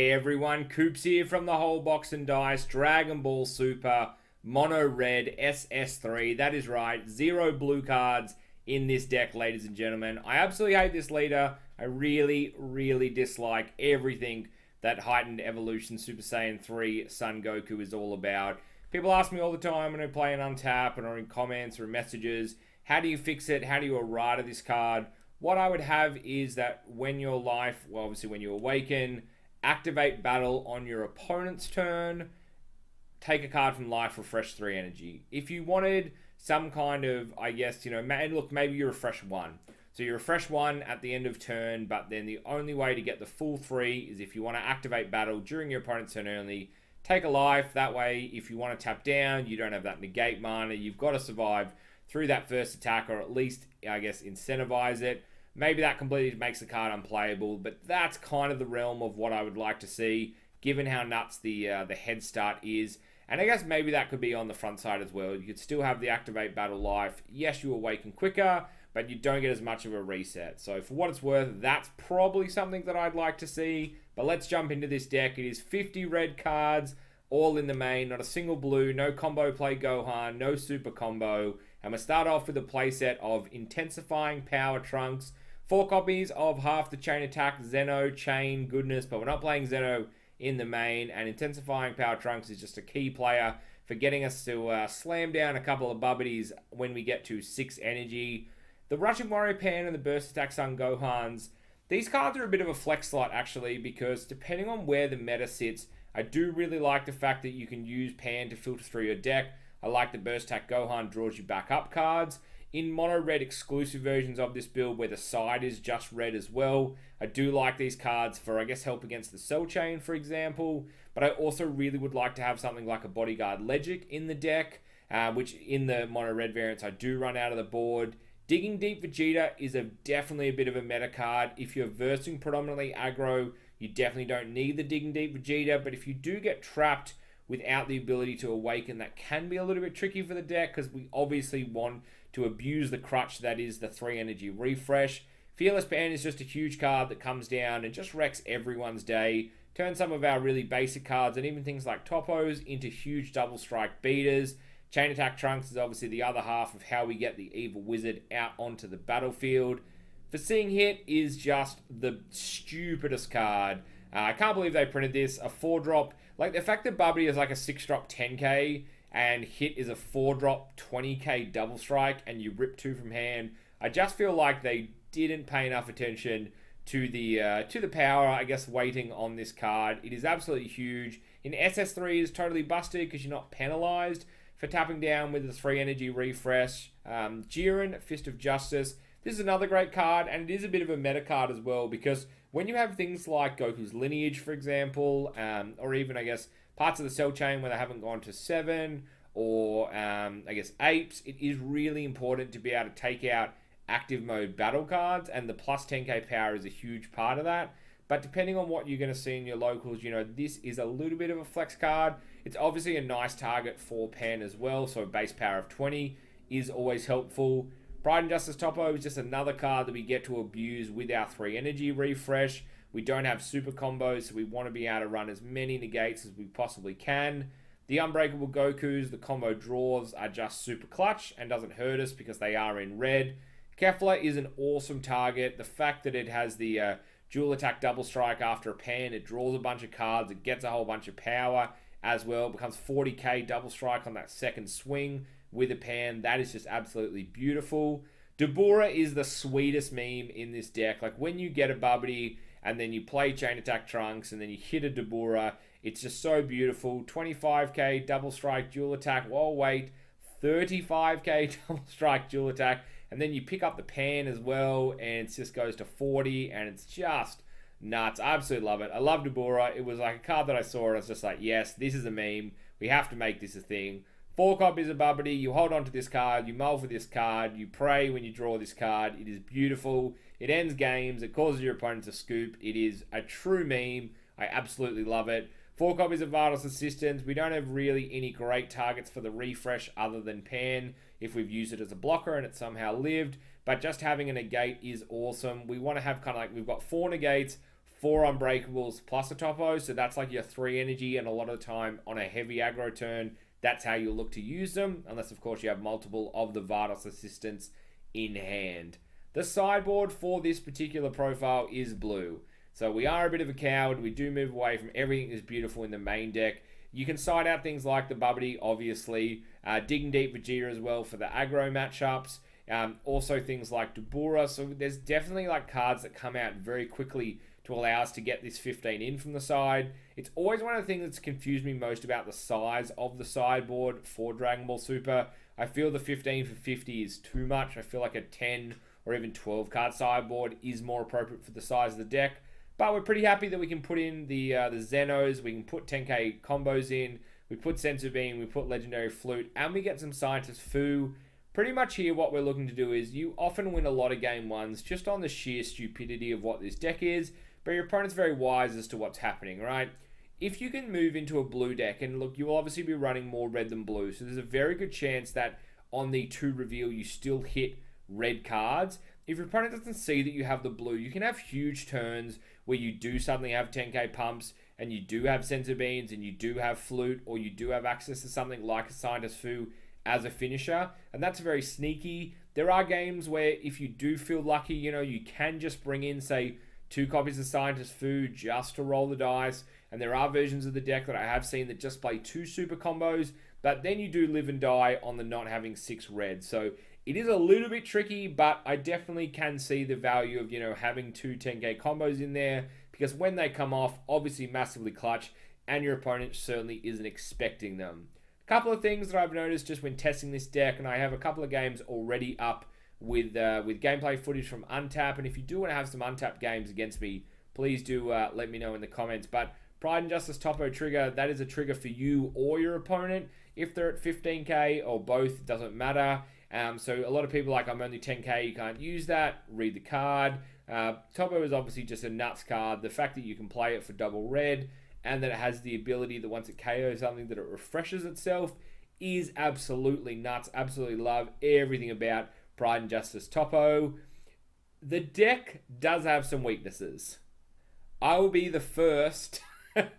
G'day everyone, Coops here from the Whole Box and Dice, Dragon Ball Super, Mono Red, SS3, that is right, 0 blue cards in this deck, ladies and gentlemen. I absolutely hate this leader. I really dislike everything that Heightened Evolution Super Saiyan 3 Son Goku is all about. People ask me all the time when I play an untap or in comments or in messages, how do you fix it? How do you errata this card? What I would have is that when your life, well obviously when you awaken, activate battle on your opponent's turn, take a card from life, refresh 3 energy. If you wanted some kind of, I guess, look, maybe you refresh 1. So you refresh 1 at the end of turn, but then the only way to get the full 3 is if you want to activate battle during your opponent's turn only, take a life. That way, if you want to tap down, you don't have that negate mana. You've got to survive through that first attack, or at least, I guess, incentivize it. Maybe that completely makes the card unplayable, but that's kind of the realm of what I would like to see, given how nuts the head start is. And I guess maybe that could be on the front side as well. You could still have the activate battle life. Yes, you awaken quicker, but you don't get as much of a reset. So for what it's worth, that's probably something that I'd like to see. But let's jump into this deck. It is 50 red cards, all in the main, not a single blue, no combo play Gohan, no super combo. And we start off with a playset of Intensifying Power Trunks, 4 copies of half the chain attack Zeno chain goodness, but we're not playing Zeno in the main, and Intensifying Power Trunks is just a key player for getting us to slam down a couple of bubbities when we get to 6 energy. The Rushing Warrior Pan and the Burst Attack Son Gohans, these cards are a bit of a flex slot actually, because depending on where the meta sits, I do really like the fact that you can use Pan to filter through your deck. I like the Burst Attack Gohan draws you back up cards. In mono red exclusive versions of this build where the side is just red as well, I do like these cards for, I guess, help against the cell chain, for example. But I also really would like to have something like a Bodyguard Legic in the deck, which in the mono red variants I do run out of the board. Digging Deep Vegeta is definitely a bit of a meta card. If you're versing predominantly aggro, you definitely don't need the Digging Deep Vegeta. But if you do get trapped without the ability to awaken, that can be a little bit tricky for the deck, because we obviously want to abuse the crutch that is the 3 energy refresh. Fearless Pan is just a huge card that comes down and just wrecks everyone's day. Turns some of our really basic cards and even things like Topos into huge double strike beaters. Chain Attack Trunks is obviously the other half of how we get the Evil Wizard out onto the battlefield. Foreseeing Hit is just the stupidest card. I can't believe they printed this. A 4-drop. Like, the fact that Bubbly is like a 6-drop 10k and Hit is a 4-drop 20k double strike and you rip 2 from hand, I just feel like they didn't pay enough attention to the power, I guess, weighting on this card. It is absolutely huge. In SS3 is totally busted because you're not penalized for tapping down with the 3 energy refresh. Jiren, Fist of Justice. This is another great card, and it is a bit of a meta card as well, because when you have things like Goku's Lineage, for example, or even, I guess, parts of the cell chain where they haven't gone to 7, or, I guess, Apes, it is really important to be able to take out active mode battle cards, and the plus 10k power is a huge part of that. But depending on what you're going to see in your locals, this is a little bit of a flex card. It's obviously a nice target for Pan as well, so a base power of 20 is always helpful. Pride and Justice Topo is just another card that we get to abuse with our 3 energy refresh. We don't have super combos, so we want to be able to run as many negates as we possibly can. The Unbreakable Gokus, the combo draws, are just super clutch and doesn't hurt us because they are in red. Kefla is an awesome target. The fact that it has the dual attack double strike after a pan, it draws a bunch of cards, it gets a whole bunch of power as well. It becomes 40k double strike on that second swing with a pan. That is just absolutely beautiful. BURRRRR is the sweetest meme in this deck. Like, when you get a Bubbity and then you play Chain Attack Trunks and then you hit a BURRRRR, it's just so beautiful. 25k double strike dual attack. Well, wait, 35k double strike dual attack. And then you pick up the pan as well, and it just goes to 40, and it's just nuts. I absolutely love it. I love BURRRRR. It was like a card that I saw, and I was just like, yes, this is a meme. We have to make this a thing. 4 copies of Bubbity. You hold on to this card. You mull for this card. You pray when you draw this card. It is beautiful. It ends games. It causes your opponent to scoop. It is a true meme. I absolutely love it. 4 copies of Vital's Assistance. We don't have really any great targets for the refresh other than Pan if we've used it as a blocker and it somehow lived. But just having a negate is awesome. We want to have kind of like, we've got 4 negates, 4 unbreakables plus a topo, so that's like your 3 energy, and a lot of the time on a heavy aggro turn, that's how you look to use them, unless of course you have multiple of the Vardos assistants in hand. The sideboard for this particular profile is blue. So we are a bit of a coward. We do move away from everything that's beautiful in the main deck. You can side out things like the Bubbity, obviously. Digging Deep Vegeta as well for the aggro matchups. Also things like BURRRRR. So there's definitely like cards that come out very quickly to allow us to get this 15 in from the side. It's always one of the things that's confused me most about the size of the sideboard for Dragon Ball Super. I feel the 15 for 50 is too much. I feel like a 10 or even 12 card sideboard is more appropriate for the size of the deck. But we're pretty happy that we can put in the Zenos, we can put 10k combos in, we put Senzu Bean, we put Legendary Flute, and we get some Scientist Fu. Pretty much here what we're looking to do is you often win a lot of game ones just on the sheer stupidity of what this deck is, but your opponent's very wise as to what's happening, right? If you can move into a blue deck, and look, you will obviously be running more red than blue, so there's a very good chance that on the 2 reveal you still hit red cards. If your opponent doesn't see that you have the blue, you can have huge turns where you do suddenly have 10k pumps, and you do have Senzu Beans, and you do have Flute, or you do have access to something like a Scientist Fu as a finisher, and that's very sneaky. There are games where if you do feel lucky, you can just bring in, say, 2 copies of Scientist Fu just to roll the dice, and there are versions of the deck that I have seen that just play 2 super combos, but then you do live and die on the not having 6 red. So it is a little bit tricky, but I definitely can see the value of, having 2 10k combos in there, because when they come off, obviously massively clutch, and your opponent certainly isn't expecting them. A couple of things that I've noticed just when testing this deck, and I have a couple of games already up with gameplay footage from Untap, and if you do want to have some Untap games against me, please do let me know in the comments. But Pride and Justice Topo trigger, that is a trigger for you or your opponent. If they're at 15k or both, it doesn't matter. So a lot of people are like, I'm only 10k, you can't use that, read the card. Topo is obviously just a nuts card. The fact that you can play it for double red, and that it has the ability that once it KOs something that it refreshes itself, is absolutely nuts. Absolutely love everything about Pride and Justice Topo. The deck does have some weaknesses. I will be the first to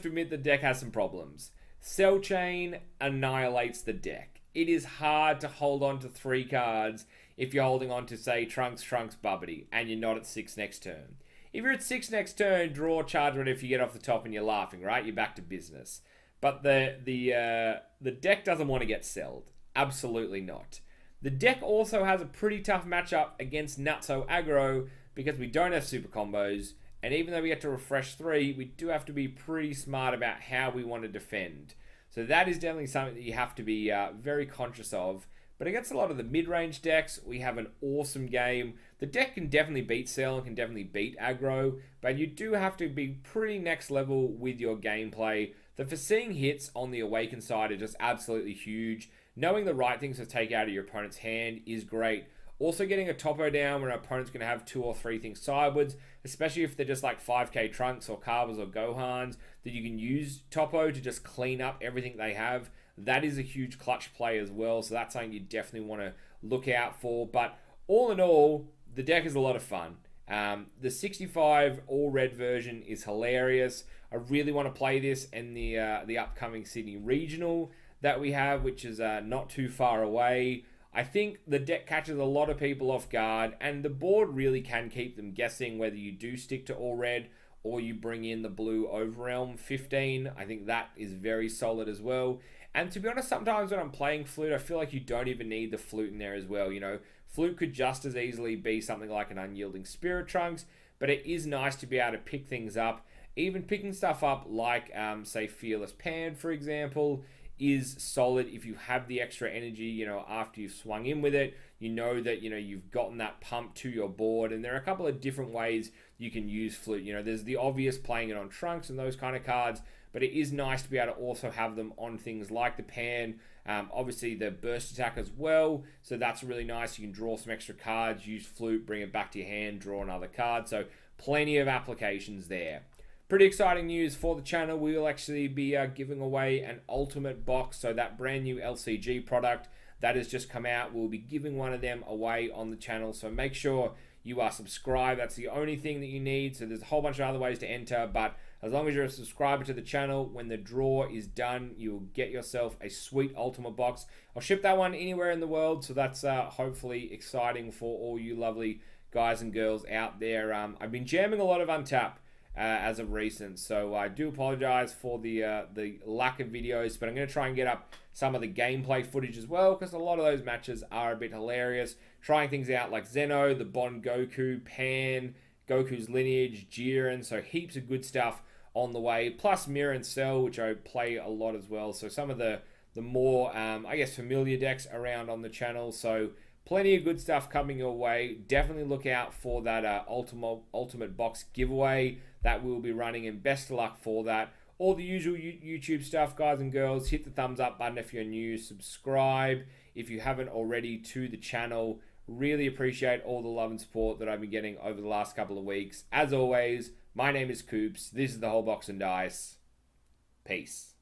admit the deck has some problems. Cell Chain annihilates the deck. It is hard to hold on to 3 cards if you're holding on to, say, Trunks, Bubbity, and you're not at 6 next turn. If you're at 6 next turn, draw, charge whatever if you get off the top and you're laughing, right? You're back to business. But the deck doesn't want to get selled. Absolutely not. The deck also has a pretty tough matchup against Nutso Aggro because we don't have super combos, and even though we get to refresh 3, we do have to be pretty smart about how we want to defend. So that is definitely something that you have to be very conscious of. But against a lot of the mid-range decks, we have an awesome game. The deck can definitely beat Cell and can definitely beat Aggro, but you do have to be pretty next level with your gameplay. The foreseeing hits on the Awaken side are just absolutely huge. Knowing the right things to take out of your opponent's hand is great. Also getting a Topo down when our opponent's going to have 2 or 3 things sideways, especially if they're just like 5k Trunks or Carvers or Gohans, that you can use Topo to just clean up everything they have. That is a huge clutch play as well, so that's something you definitely want to look out for. But all in all, the deck is a lot of fun. The 65 all red version is hilarious. I really want to play this in the upcoming Sydney Regional that we have, which is not too far away. I think the deck catches a lot of people off guard, and the board really can keep them guessing whether you do stick to all red or you bring in the blue Overrealm 15. I think that is very solid as well. And to be honest, sometimes when I'm playing Flute, I feel like you don't even need the Flute in there as well. Flute could just as easily be something like an Unyielding Spirit Trunks, but it is nice to be able to pick things up. Even picking stuff up like, say, Fearless Pan, for example, is solid if you have the extra energy, after you've swung in with it. You know that, you've gotten that pump to your board, and there are a couple of different ways you can use Flute. There's the obvious playing it on Trunks and those kind of cards, but it is nice to be able to also have them on things like the Pan, obviously the Burst Attack as well, so that's really nice. You can draw some extra cards, use Flute, bring it back to your hand, draw another card, so plenty of applications there. Pretty exciting news for the channel. We will actually be giving away an Ultimate Box, so that brand new LCG product that has just come out, we'll be giving one of them away on the channel, so make sure you are subscribed. That's the only thing that you need. So there's a whole bunch of other ways to enter, but as long as you're a subscriber to the channel, when the draw is done, you'll get yourself a sweet Ultimate Box. I'll ship that one anywhere in the world, so that's hopefully exciting for all you lovely guys and girls out there. I've been jamming a lot of Untap as of recent, so I do apologize for the lack of videos, but I'm going to try and get up some of the gameplay footage as well, because a lot of those matches are a bit hilarious. Trying things out like Zeno, the Bond Goku, Pan, Goku's Lineage, Jiren, so heaps of good stuff on the way, plus Mirror and Cell, which I play a lot as well. So some of the more, I guess, familiar decks around on the channel. So plenty of good stuff coming your way. Definitely look out for that Ultimate Box giveaway that we'll be running, and best of luck for that. All the usual YouTube stuff, guys and girls. Hit the thumbs up button if you're new. Subscribe if you haven't already to the channel. Really appreciate all the love and support that I've been getting over the last couple of weeks. As always, my name is Coops. This is the Whole Box and Dice. Peace.